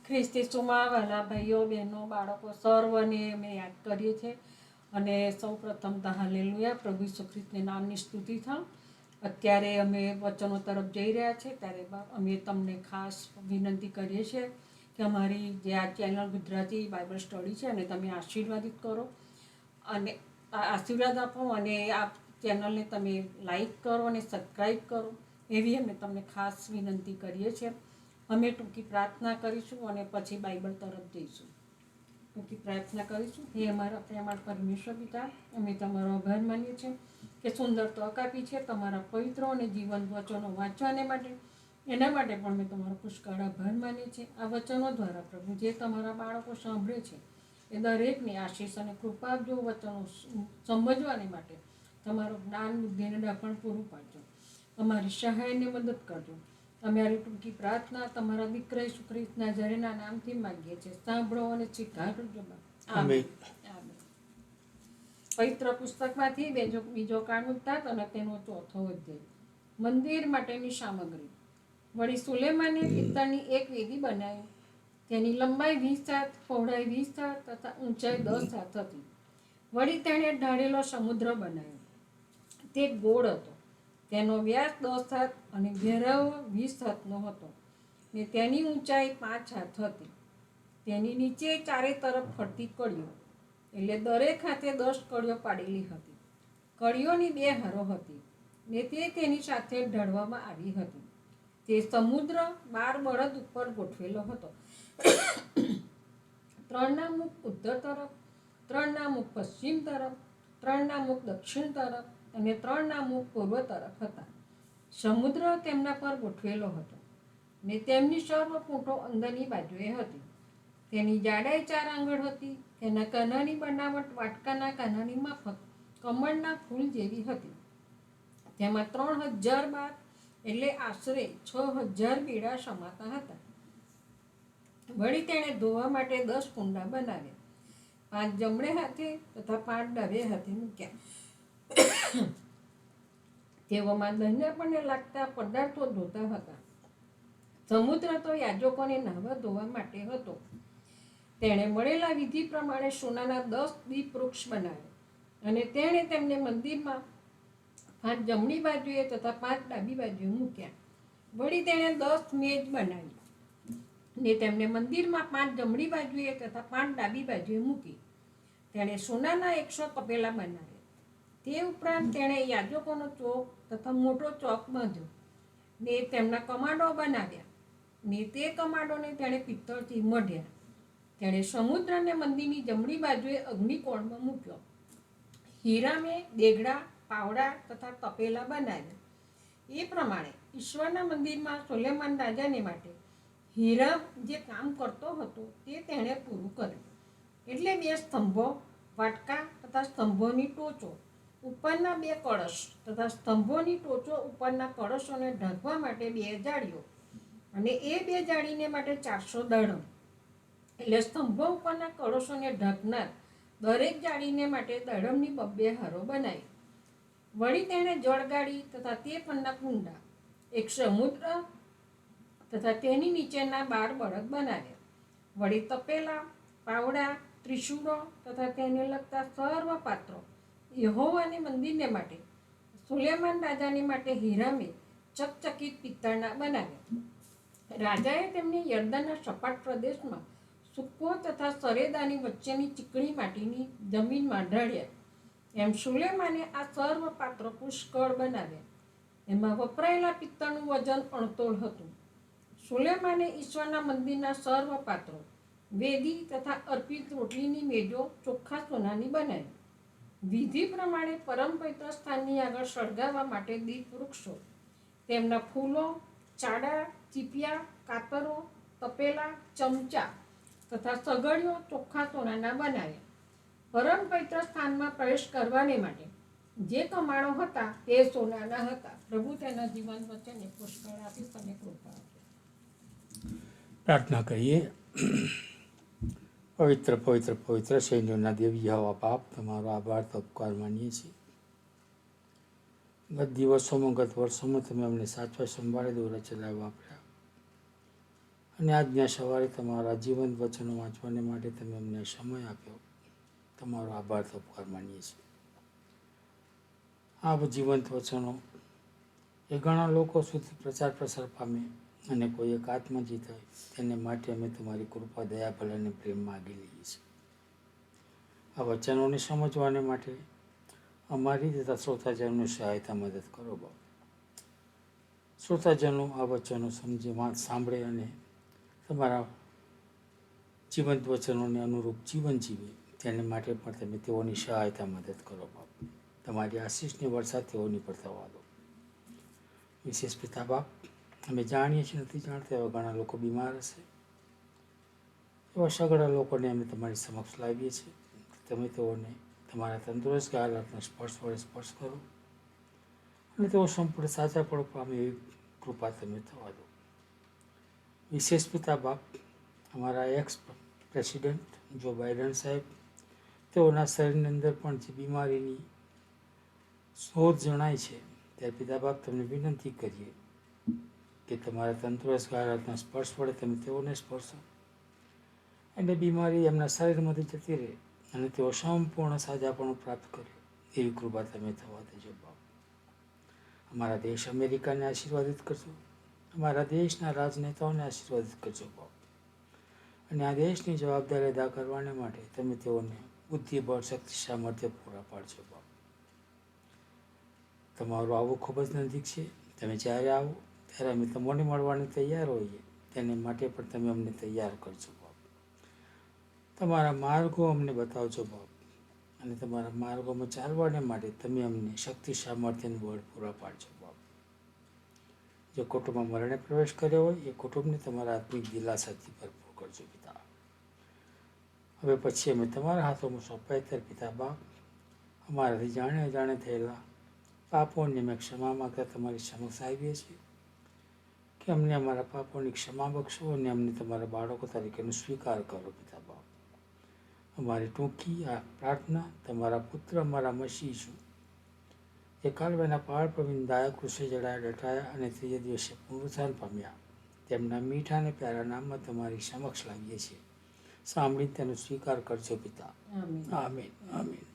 ખ્રિસ્તીસુમાં વાલા ભાઈઓ બહેનો બાળકો સર્વને અમે યાદ કરીએ છીએ અને સૌ પ્રથમ તો હાલેલુયા પ્રભુ ઈસુ ખ્રિસ્તના નામની સ્તુતિ થાવ. અત્યારે અમે વચનો તરફ જઈ રહ્યા છીએ ત્યારે અમે તમને ખાસ વિનંતી કરીએ છીએ કે અમારી જે આ ચેનલ ગુજરાતી બાઇબલ સ્ટડી છે અને તમે આશીર્વાદિત કરો અને આશીર્વાદ આપો અને આ ચેનલને તમે લાઈક કરો અને સબસ્ક્રાઈબ કરો એવી અમે તમને ખાસ વિનંતી કરીએ છીએ. અમે ટૂંકી પ્રાર્થના કરીશું અને પછી બાઇબલ તરફ જઈશું. ટૂંકી પ્રાર્થના કરીશું. હે અમારા પ્રેમાળ પરમેશ્વર પિતા, અમે તમારો આભાર માનીએ છીએ કે સુંદર તક આપી છે તમારા પવિત્ર અને જીવન વચનો વાંચવાને માટે. એના માટે પણ અમે તમારો પુષ્કળ આભાર માનીએ છીએ. આ વચનો દ્વારા પ્રભુ જે તમારા બાળકો સાંભળે છે એ દરેકને આશીષ અને કૃપા આપજો. વચનો સમજવાને માટે તમારું જ્ઞાન બુદ્ધિને ડાપણ પૂરું પાડજો. અમારી સહાયને મદદ કરજો. અમારી ટૂંકી પ્રાર્થના તમારા દીકરા ઈસુ ખ્રિસ્ત નાઝરેના નામથી માંગીએ છીએ. સાંભળો અને સ્વીકારજો. આમેન. પવિત્ર પુસ્તકમાંથી બીજો કાળમુક્તાત અને તેનો ચોથો અધ્યાય. મંદિર માટેની સામગ્રી. વળી સુલેમાને પિત્તળની એક વેદી બનાવી. તેની લંબાઈ 20 હાથ, પહોળાઈ 20 હાથ તથા ઊંચાઈ 10 હાથ હતી. વળી તેણે ઢાળેલો સમુદ્ર બનાવ્યો. તે ગોળ હતો. તેનો વ્યાસ 10 હાથ અને ઘેરાવો 20 હાથનો હતો ને તેની ઊંચાઈ 5 હાથ હતી. તેની નીચે ચારે તરફ ફરતી કડીઓ, એટલે દરેક હાથે 10 કડીઓ પાડેલી હતી. કડીઓની 2 હારો હતી ને તે તેની સાથે ઢળવામાં આવી હતી. તે સમુદ્ર 12 બળદ ઉપર ગોઠવેલો હતો. 3ના મુખ ઉત્તર તરફ, 3ના મુખ પશ્ચિમ તરફ, 3ના મુખ દક્ષિણ તરફ અને 3ના મુખ પૂર્વ તરફ હતા. સમુદ્ર તેમના પર ગોઠવેલો હતો ને તેમની સર્વ પૂંઠો અંદરની બાજુએ હતી. તેની જાડાઈ 4 આંગળ હતી. તેના કાનાની બનાવટ વાટકાના કાનાની માફક કમળના ફૂલ જેવી હતી. તેમાં 3000 બાર એટલે આશરે 6000 બીડા સમાતા હતા. વળી તેણે ધોવા માટે 10 કુંડા બનાવ્યા. 5 જમણે હાથે તથા 5 ડાબે હાથે મૂક્યા. તેઓમાં દહીંને લાગતા પદાર્થો ધોતા હતા. સમુદ્ર તો યાજકોને નહાવા ધોવા માટે હતો. તેણે મળેલા વિધિ પ્રમાણે સોનાના 10 દીપ વૃક્ષ બનાવ્યા અને તેણે તેમને મંદિરમાં 5 જમણી બાજુએ તથા 5 ડાબી બાજુએ મૂક્યા. વળી તેણે 10 મેજ બનાવી ને તેમને મંદિરમાં 5 જમણી બાજુએ તથા 5 ડાબી બાજુએ મૂકી. તેણે સોનાના 100 તપેલા બનાવ્યા. તે ઉપરાંત તેણે યાજકોનો ચોક તથા મોટો ચોક બાંધ્યો ને તેમના કમાડો બનાવ્યા ને તે કમાડોને તેણે પિત્તળથી મઢ્યા. તેણે સમુદ્રને મંદિરની જમણી બાજુએ અગ્નિકોણમાં મૂક્યો. હીરામે દેગડા, પાવડા તથા તપેલા બનાવ્યા. એ પ્રમાણે ઈશ્વરના મંદિરમાં સોલેમાન રાજાને માટે હીરામ જે કામ કરતો હતો તે તેણે પૂરું કર્યું. એટલે 2 સ્તંભો, વાટકા તથા સ્તંભોની ટોચો, ઉપરના 2 કળશ તથા સ્તંભોની ટોચો ઉપરના કળશોને ઢાંકવા માટે 2 જાળીઓ અને એ 2 જાળીને માટે 400 દાડમ. એટલે સ્તંભો ઉપરના કળશોને ઢાંકનાર દરેક જાળીને માટે દાડમની 2 હારો બનાવી. વળી તેણે જળગાડી તથા તે પરના કુંડા, એક સમુદ્ર તથા તેની નીચેના 12 બળદ બનાવ્યા. વળી તપેલા, પાવડા, ત્રિશૂળો તથા તેને લગતા સર્વ પાત્રો યહોવાને મંદિરને માટે સુલેમાન રાજાને માટે હીરામે ચકચકિત પિત્તળના બનાવ્યા. રાજાએ તેમને યર્દનના સપાટ પ્રદેશમાં સૂકો તથા સરેદાની વચ્ચેની ચીકણી માટીની જમીનમાં ઢાળ્યા. એમ સુલેમાને આ સર્વ પાત્રો પુષ્કળ બનાવ્યા. એમાં વપરાયેલા પિત્તળનું વજન 8 હતું. સુલેમાને ઈશ્વરના મંદિરના સર્વ પાત્રો, વેદી તથા અર્પિત રોટલીની મેજો ચોખ્ખા સોનાની બનાવી. વિધિ પ્રમાણે પરમ પવિત્ર સ્થાનની આગળ સળગાવવા માટે દીપ વૃક્ષો, તેમના ફૂલો, ચાડા, ચીપિયા, કાતરો, તપેલા, ચમચા તથા સગડીઓ ચોખ્ખા સોનાના બનાવ્યા. પરમ પવિત્ર સ્થાનમાં પ્રવેશ કરવાને માટે જે કમાણો હતા તે સોનાના હતા. પ્રભુ તેના જીવન વચ્ચેને પુષ્કળ આપીશ અને કૃપા આપે. પ્રાર્થના કરીએ. પવિત્ર પવિત્ર પવિત્ર સૈન્યોના દેવી હવા બાપ, તમારો આભાર ઉપકાર માનીએ છીએ. ગત દિવસોમાં, ગત વર્ષોમાં તમે અમને સાચવા સંભાળે દોરા ચલાવવા પડ્યા અને આજના સવારે તમારા જીવંત વચનો વાંચવાને માટે તમે અમને સમય આપ્યો. તમારો આભાર તો ઉપકાર માનીએ છીએ. આ જીવંત વચનો એ ઘણા લોકો સુધી પ્રચાર પ્રસાર પામે અને કોઈ એક આત્મજીત હોય તેને માટે અમે તમારી કૃપા, દયા, ભલા અને પ્રેમ માગી લઈએ છીએ. આ વચનોને સમજવાને માટે અમારી તથા શ્રોતાજનોની સહાયતા મદદ કરો બાપ. શ્રોતાજનો આ વચનો સમજી સાંભળે અને તમારા જીવંત વચનોને અનુરૂપ જીવન જીવે તેને માટે પણ તમે તેઓની સહાયતા મદદ કરો બાપ. તમારી આશીષની વરસાદ તેઓની પર થવા દો. વિશેષ પિતા બાપ, અમે જાણીએ છીએ નથી જાણતા એવા ઘણા લોકો બીમાર હશે. એવા સગળા લોકોને અમે તમારી સમક્ષ લાવીએ છીએ. તમે તેઓને તમારા તંદુરસ્ત હાલતના સ્પર્શ વડે સ્પર્શ કરો અને તેઓ સંપૂર્ણ સાચા પણ પામે એવી કૃપા તમે થવા દો. વિશેષ પિતા બાપ, અમારા એક્સ પ્રેસિડેન્ટ જો બાઇડન સાહેબ, તેઓના શરીરની અંદર પણ જે બીમારીની શોધ જણાય છે, ત્યારે પિતા બાપ તમને વિનંતી કરીએ કે તમારા તંદુરસ્ત હાલતના સ્પર્શ વડે તમે તેઓને સ્પર્શો અને બીમારી એમના શરીરમાંથી જતી રહે અને તેઓ સંપૂર્ણ સાજાપણું પ્રાપ્ત કરે એવી કૃપા તમે થવા દેજો બાપ. અમારા દેશ અમેરિકાને આશીર્વાદિત કરજો. અમારા દેશના રાજનેતાઓને આશીર્વાદિત કરજો બાપ. અને આ દેશની જવાબદારી અદા કરવાને માટે તમે તેઓને બુદ્ધિ, બળ, શક્તિ, સામર્થ્ય પૂરા પાડજો બાપ. તમારું આવું ખૂબ જ નજીક છે. તમે જ્યારે આવો ત્યારે અમે તમને મળવાને તૈયાર હોઈએ તેને માટે પણ તમે અમને તૈયાર કરજો બાપ. તમારા માર્ગો અમને બતાવજો બાપ અને તમારા માર્ગોમાં ચાલવાને માટે તમે અમને શક્તિ, સામર્થ્ય અને બળ પૂરા પાડજો બાપ. જે કુટુંબમાં મરણે પ્રવેશ કર્યો હોય એ કુટુંબને તમારા આત્મિક દિલાસાથી ભરપૂર કરજો પિતા. હવે પછી અમે તમારા હાથોમાં સોંપાય ત્યારે પિતા બાપ, અમારાથી જાણે અજાણે થયેલા પાપોને અમે ક્ષમા માગતા તમારી સમક્ષ આવીએ છીએ કે અમને અમારા પાપોની ક્ષમા બક્ષો અને અમને તમારા બાળકો તરીકેનો સ્વીકાર કરો પિતા બાપ. અમારી ટૂંકી આ પ્રાર્થના તમારા પુત્ર અમારા મસીહ ઈસુ, જે કાલવાના પહાડ પર દાયા કૃષે જડાયા, ડટાયા અને ત્રીજે દિવસે પુનરુત્થાન પામ્યા, તેમના મીઠા અને પ્યારા નામમાં તમારી સમક્ષ લાવીએ છીએ. સાંભળીને તેનો સ્વીકાર કરજો પિતા. આમીન, આમીન.